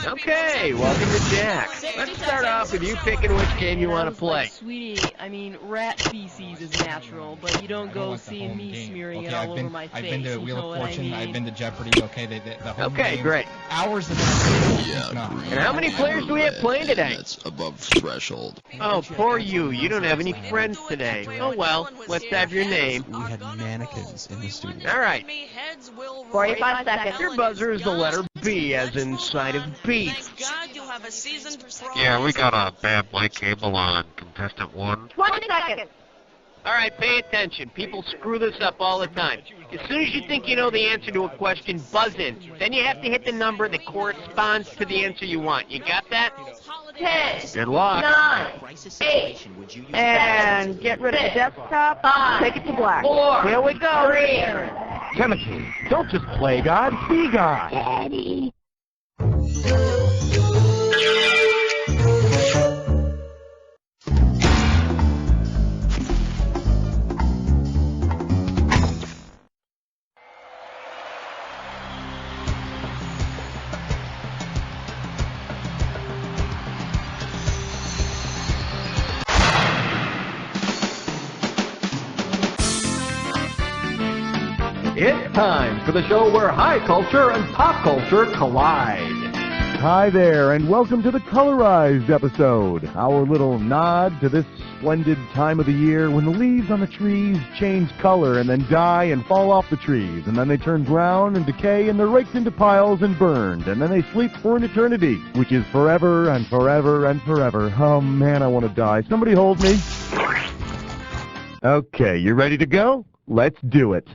Okay, welcome to Jack. Let's start off with you picking which game you want to play. Sweetie, I mean, rat feces is natural, but you don't go seeing me smearing it all over my face. I've been to Wheel of Fortune, I've been to Jeopardy, okay? The home Okay, game, great. Hours of And how many players do we have playing today? That's above threshold. Oh, poor you. You don't have any friends today. Oh well, let's have your name. We had mannequins in the studio. All right. 45 seconds. Your buzzer is the letter B, as in side of beef. Yeah, we got a bad mic cable on contestant 1. 20 seconds. All right, pay attention. People screw this up all the time. As soon as you think you know the answer to a question, buzz in. Then you have to hit the number that corresponds to the answer you want. You got that? 10. Good luck. 9. 8. And get rid of the desktop. 5. Take it to black. 4. Here we go. 3. Timothy, don't just play God, be God. Daddy. It's time for the show where high culture and pop culture collide. Hi there, and welcome to the Colorized episode, our little nod to this splendid time of the year when the leaves on the trees change color and then die and fall off the trees, and then they turn brown and decay and they're raked into piles and burned, and then they sleep for an eternity, which is forever and forever and forever. Oh man, I want to die. Somebody hold me. Okay, you ready to go? Let's do it.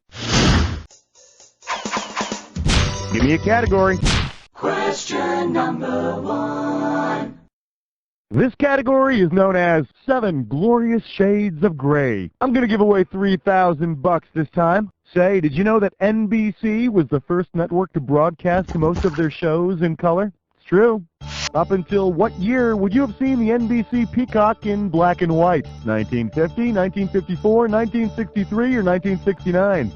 Give me a category. Question number 1. This category is known as 7 Glorious Shades of Gray. I'm going to give away $3,000 this time. Say, did you know that NBC was the first network to broadcast most of their shows in color? It's true. Up until what year would you have seen the NBC Peacock in black and white? 1950, 1954, 1963, or 1969?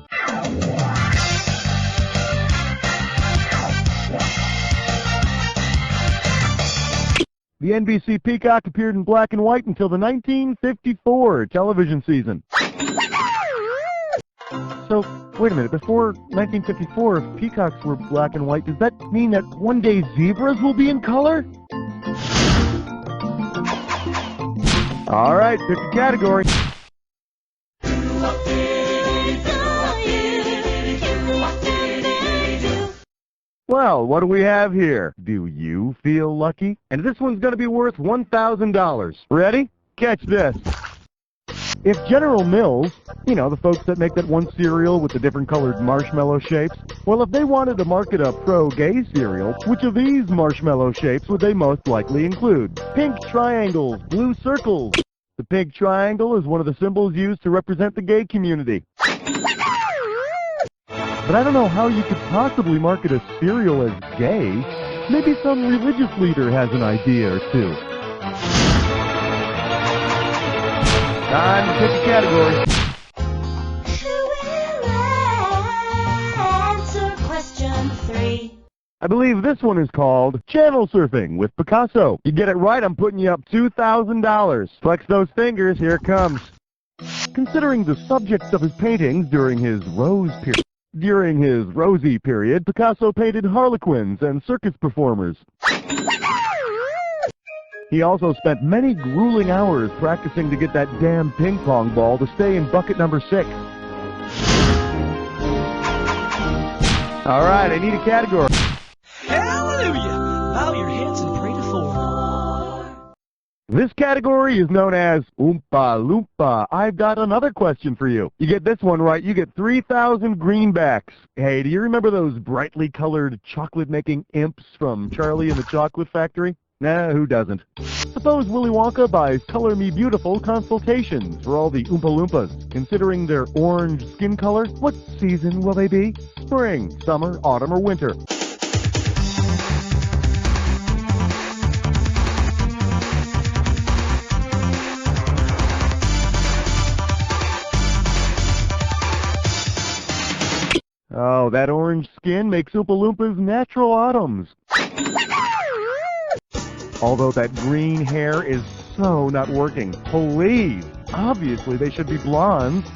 The NBC Peacock appeared in black and white until the 1954 television season. So, wait a minute, before 1954, if peacocks were black and white, does that mean that one day zebras will be in color? All right, pick a category. Well, what do we have here? Do you feel lucky? And this one's going to be worth $1,000. Ready? Catch this. If General Mills, you know, the folks that make that one cereal with the different colored marshmallow shapes, well, if they wanted to market a pro-gay cereal, which of these marshmallow shapes would they most likely include? Pink triangles, blue circles. The pink triangle is one of the symbols used to represent the gay community. But I don't know how you could possibly market a cereal as gay. Maybe some religious leader has an idea or two. Time to pick a category. Who will answer question 3? I believe this one is called Channel Surfing with Picasso. You get it right, I'm putting you up $2,000. Flex those fingers, here it comes. Considering the subjects of his paintings during his rosy period, Picasso painted harlequins and circus performers. He also spent many grueling hours practicing to get that damn ping pong ball to stay in bucket number 6. All right, I need a category. Hallelujah! Bow your heads and pray to Thor. This category is known as Oompa Loompa. I've got another question for you. You get this one right, you get 3,000 greenbacks. Hey, do you remember those brightly colored chocolate-making imps from Charlie and the Chocolate Factory? Nah, who doesn't? Suppose Willy Wonka buys Color Me Beautiful consultations for all the Oompa Loompas. Considering their orange skin color, what season will they be? Spring, summer, autumn, or winter? Oh, that orange skin makes Oompa Loompas natural autumns. Although that green hair is so not working. Please. Obviously, they should be blondes.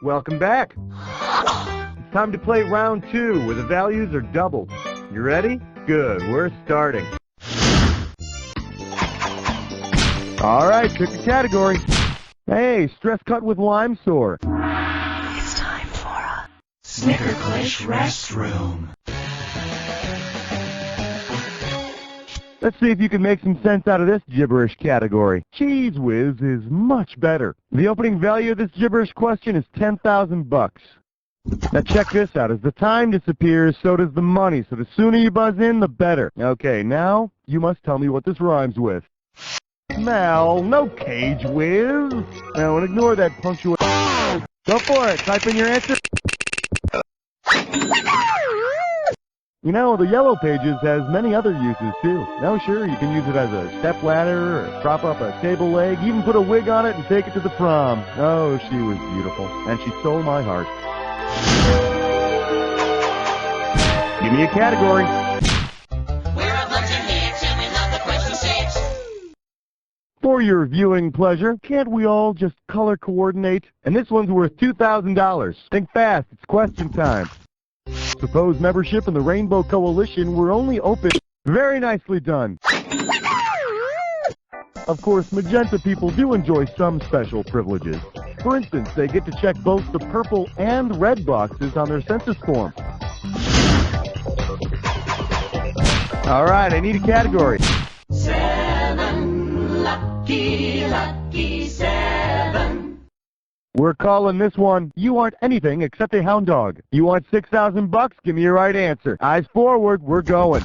Welcome back. It's time to play round 2, where the values are doubled. You ready? Good, we're starting. Alright, pick a category. Hey, stress cut with lime sore. It's time for a Snickerclish restroom. Let's see if you can make some sense out of this gibberish category. Cheese Whiz is much better. The opening value of this gibberish question is 10,000 bucks. Now check this out. As the time disappears, so does the money. So the sooner you buzz in, the better. Okay, now you must tell me what this rhymes with. Mal, no cage whiz. Now, and ignore that punctuation. Go for it. Type in your answer. You know, the Yellow Pages has many other uses, too. Now, sure, you can use it as a stepladder, or prop up a table leg, even put a wig on it and take it to the prom. Oh, she was beautiful, and she stole my heart. Give me a category. We're a bunch of hicks and we love the question 6. For your viewing pleasure, can't we all just color coordinate? And this one's worth $2,000. Think fast, it's question time. Suppose membership in the Rainbow Coalition were only open. Very nicely done. Of course, magenta people do enjoy some special privileges. For instance, they get to check both the purple and red boxes on their census form. All right, I need a category. 7, lucky, lucky 7. We're calling this one, You Aren't Anything Except a Hound Dog. You want 6,000 bucks? Give me your right answer. Eyes forward, we're going.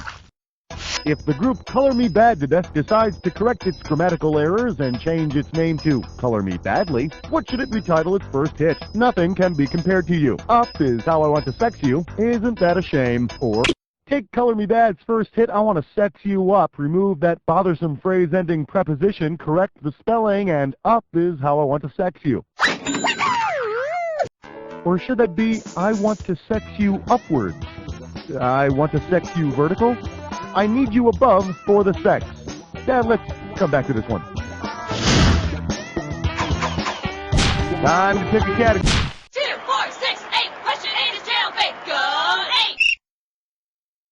If the group Color Me Bad to Death decides to correct its grammatical errors and change its name to Color Me Badly, what should it retitle its first hit? Nothing can be compared to you. Up is How I Want to Sex You. Isn't that a shame? Or take Color Me Bad's first hit, I Want to Sex You Up. Remove that bothersome phrase-ending preposition, correct the spelling, and up is How I Want to Sex You. Or should that be, I want to sex you upwards? I want to sex you vertical? I need you above for the sex. Yeah, let's come back to this one. Time to pick a category. 2, 4, 6, 8. Question 8 is jailbait. Go 8.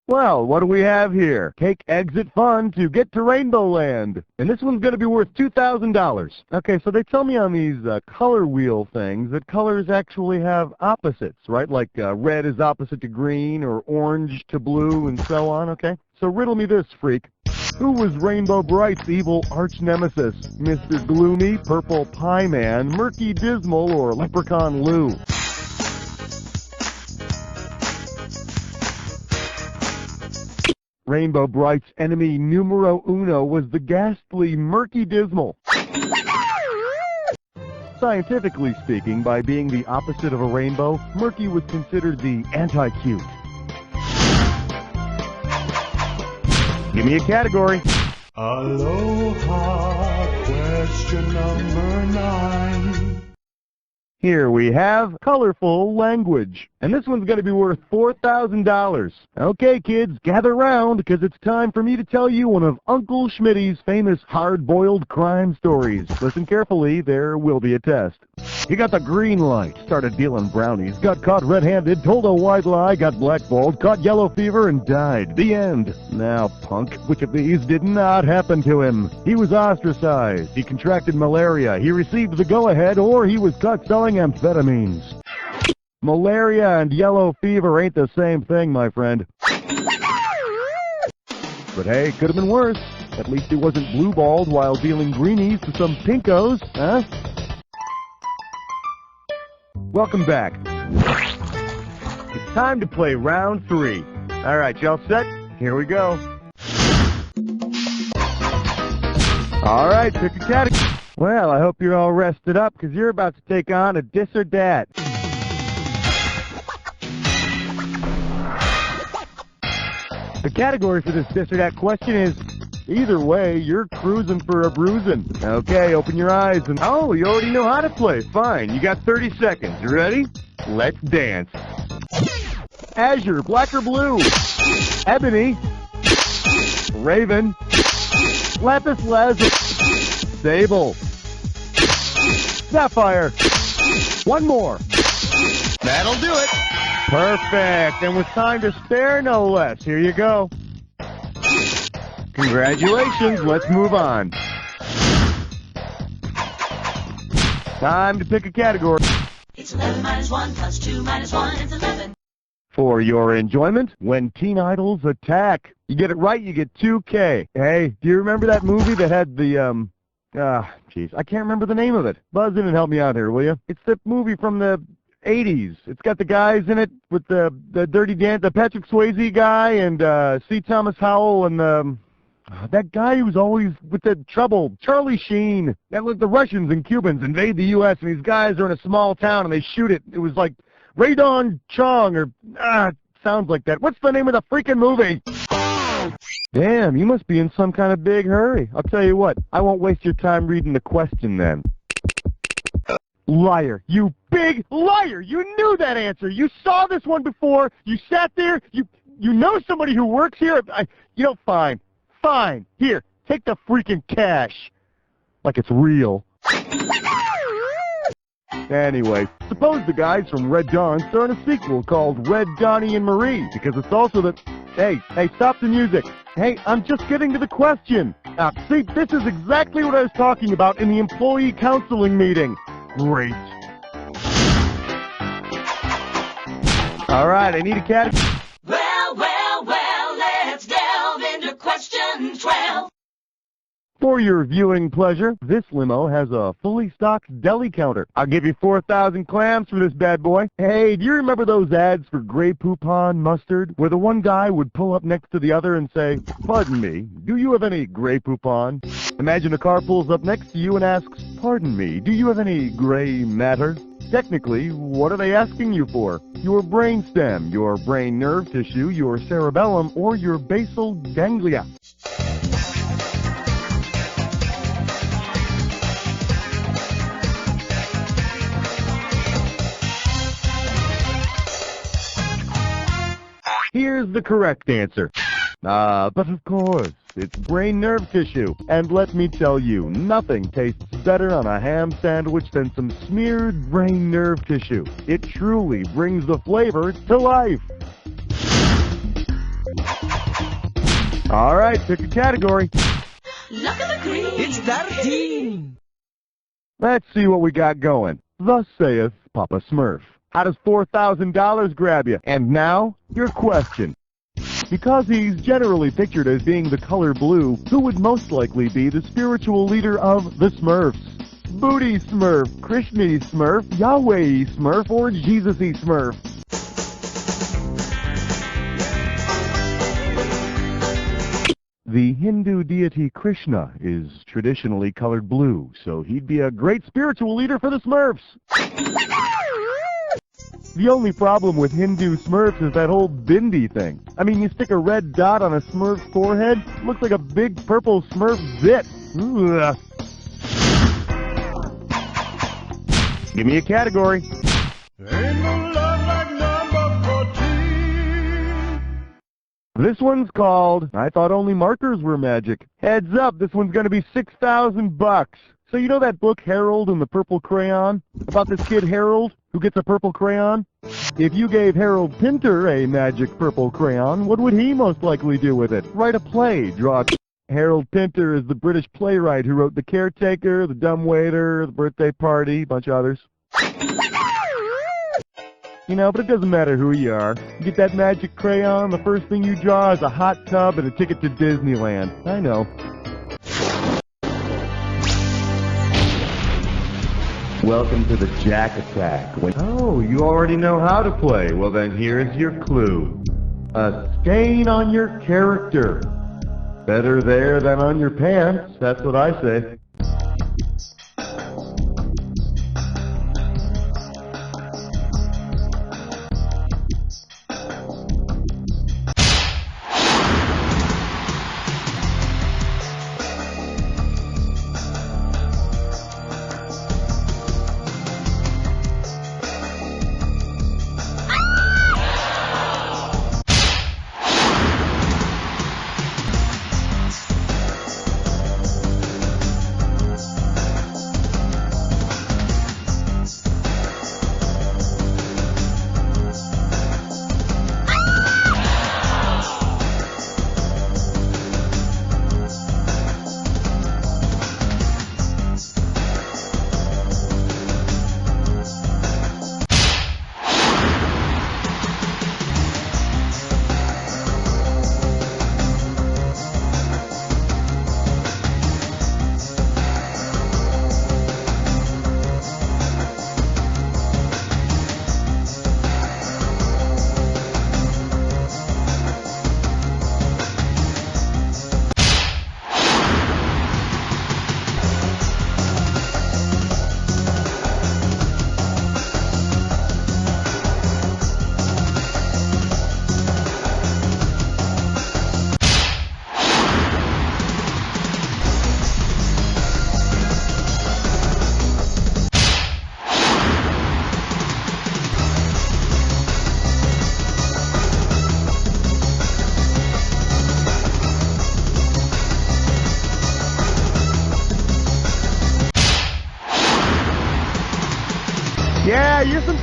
Well, what do we have here? Take exit fun to get to Rainbow Land. And this one's going to be worth $2,000. Okay, so they tell me on these color wheel things that colors actually have opposites, right? Like red is opposite to green, or orange to blue, and so on, okay? So riddle me this, freak. Who was Rainbow Bright's evil arch-nemesis? Mr. Gloomy, Purple Pie Man, Murky Dismal, or Leprechaun Lou? Rainbow Bright's enemy numero uno was the ghastly Murky Dismal. Scientifically speaking, by being the opposite of a rainbow, Murky was considered the anti-cute. Give me a category. Aloha, question number 9. Here we have colorful language. And this one's going to be worth $4,000. Okay, kids, gather round, because it's time for me to tell you one of Uncle Schmitty's famous hard-boiled crime stories. Listen carefully, there will be a test. He got the green light, started dealing brownies, got caught red-handed, told a white lie, got blackballed, caught yellow fever, and died. The end. Now, punk, which of these did not happen to him? He was ostracized, he contracted malaria, he received the go-ahead, or he was caught selling amphetamines. Malaria and yellow fever ain't the same thing, my friend. But hey, could have been worse. At least he wasn't blue-balled while dealing greenies to some pinkos, huh? Welcome back. It's time to play round 3. All right, y'all set? Here we go. All right, pick a category. Well, I hope you're all rested up, because you're about to take on a dis or dat. The category for this dis or dat question is, either way, you're cruising for a bruising. Okay, open your eyes and... Oh, you already know how to play. Fine, you got 30 seconds. You ready? Let's dance. Azure, black or blue? Ebony? Raven. Lapis Lazuli. Sable. Sapphire. One more. That'll do it. Perfect. And with time to spare, no less. Here you go. Congratulations. Let's move on. Time to pick a category. It's 11 minus 1 plus 2 minus 1 is 11. For your enjoyment, when teen idols attack. You get it right, you get 2K. Hey, do you remember that movie that had the, jeez, I can't remember the name of it. Buzz in and help me out here, will you? It's the movie from the 80s. It's got the guys in it with the Dirty Dan, the Patrick Swayze guy, and C. Thomas Howell, and that guy who's always with the trouble, Charlie Sheen. That was the Russians and Cubans invade the U.S., and these guys are in a small town, and they shoot it. It was like Radon Chong, or, sounds like that. What's the name of the freaking movie? Damn, you must be in some kind of big hurry. I'll tell you what, I won't waste your time reading the question then. Liar. You big liar! You knew that answer! You saw this one before! You sat there! You know somebody who works here! Fine. Fine. Here, take the freaking cash. Like it's real. Anyway, suppose the guys from Red Dawn start a sequel called Red Donnie and Marie, because it's also the... Hey, stop the music. Hey, I'm just getting to the question. See, this is exactly what I was talking about in the employee counseling meeting. Great. All right, I need a category. Well, let's delve into question 12. For your viewing pleasure, this limo has a fully stocked deli counter. I'll give you 4,000 clams for this bad boy. Hey, do you remember those ads for Grey Poupon mustard, where the one guy would pull up next to the other and say, "Pardon me, do you have any Grey Poupon?" Imagine a car pulls up next to you and asks, "Pardon me, do you have any gray matter?" Technically, what are they asking you for? Your brainstem, your brain nerve tissue, your cerebellum, or your basal ganglia. Here's the correct answer. But of course, it's brain nerve tissue. And let me tell you, nothing tastes better on a ham sandwich than some smeared brain nerve tissue. It truly brings the flavor to life. All right, pick a category. Look at the green. It's 13. Let's see what we got going. Thus saith Papa Smurf. How does $4,000 grab you? And now, your question. Because he's generally pictured as being the color blue, who would most likely be the spiritual leader of the Smurfs? Booty Smurf, Krishna Smurf, Yahweh Smurf, or Jesus-y Smurf? The Hindu deity Krishna is traditionally colored blue, so he'd be a great spiritual leader for the Smurfs. The only problem with Hindu Smurfs is that whole bindi thing. I mean, you stick a red dot on a Smurf's forehead, looks like a big purple Smurf zit. Ugh. Give me a category. This one's called, I Thought Only Markers Were Magic. Heads up, this one's gonna be $6,000. So you know that book, Harold and the Purple Crayon? About this kid Harold, who gets a purple crayon? If you gave Harold Pinter a magic purple crayon, what would he most likely do with it? Write a play, draw a... Harold Pinter is the British playwright who wrote The Caretaker, The Dumbwaiter, The Birthday Party, a bunch of others. You know, but it doesn't matter who you are. You get that magic crayon, the first thing you draw is a hot tub and a ticket to Disneyland. I know. Welcome to the Jack Attack. Oh, you already know how to play. Well then, here's your clue. A stain on your character. Better there than on your pants, that's what I say.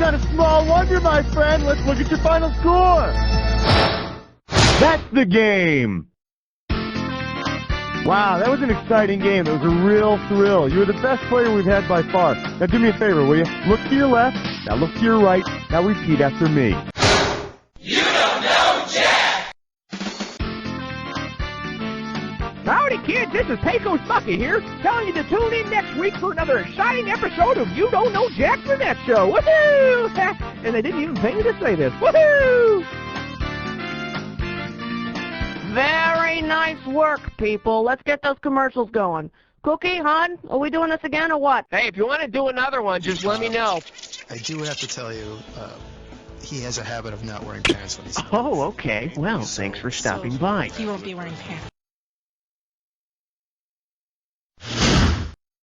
kind of small wonder, my friend. Let's look at your final score. That's the game. Wow, that was an exciting game. It was a real thrill. You were the best player we've had by far. Now do me a favor, will you? Look to your left. Now look to your right. Now repeat after me. You don't know Jack! Howdy, kids. This is Pecos Bucket here, telling you to tune in next week for another exciting episode of You Don't Know Jack the Netshow. Woohoo! And they didn't even pay me to say this. Woohoo! Very nice work, people. Let's get those commercials going. Cookie, hon, are we doing this again or what? Hey, if you want to do another one, just let me know. I do have to tell you, he has a habit of not wearing pants when he's Oh, okay. Well, thanks for stopping by. He won't be wearing pants.